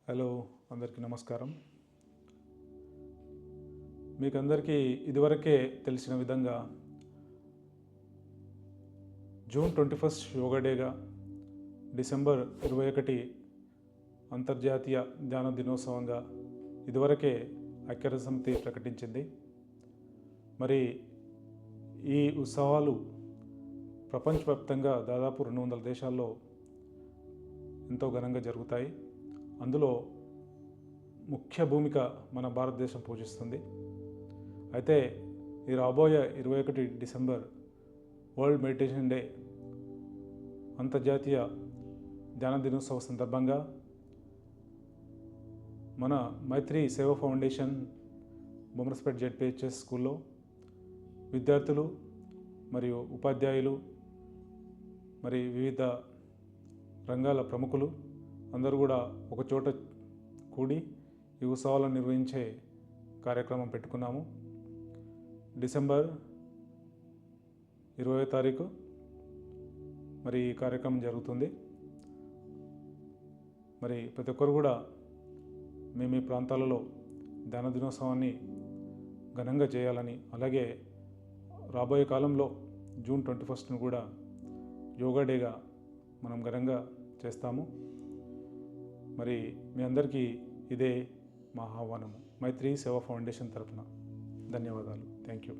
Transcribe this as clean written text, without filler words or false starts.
Hello, అందరికీ నమస్కారం. మీకందరికీ ఇదివరకే తెలిసిన విధంగా జూన్ 21 యోగా డేగా, డిసెంబర్ 21 అంతర్జాతీయ ధ్యాన దినోత్సవంగా ఇదివరకే ఐక్యరాజ్యసమితి ప్రకటించింది. మరి ఈ ఉత్సవాలు ప్రపంచవ్యాప్తంగా దాదాపు 200 దేశాల్లో ఎంతో ఘనంగా జరుగుతాయి. అందులో ముఖ్య భూమిక మన భారతదేశం పోషిస్తుంది. అయితే ఈ రాబోయే 21 డిసెంబర్ వరల్డ్ మెడిటేషన్ డే, అంతర్జాతీయ ధ్యాన దినోత్సవ సందర్భంగా మన మైత్రి సేవా ఫౌండేషన్ బొమ్మరస్పేట్ జెడ్పిహెచ్ఎస్ స్కూల్లో విద్యార్థులు మరియు ఉపాధ్యాయులు మరి వివిధ రంగాల ప్రముఖులు అందరూ కూడా ఒకచోట కూడి ఈ ఉత్సవాలను నిర్వహించే కార్యక్రమం పెట్టుకున్నాము. డిసెంబర్ 20వ తారీఖు మరి ఈ కార్యక్రమం జరుగుతుంది. మరి ప్రతి ఒక్కరు కూడా మీ ప్రాంతాలలో ధ్యాన దినోత్సవాన్ని ఘనంగా చేయాలని, అలాగే రాబోయే కాలంలో జూన్ 21ను కూడా యోగా డేగా మనం ఘనంగా చేస్తాము. మరి మీ అందరికీ ఇదే మా ఆహ్వానము మైత్రి సేవా ఫౌండేషన్ తరఫున. ధన్యవాదాలు. Thank you.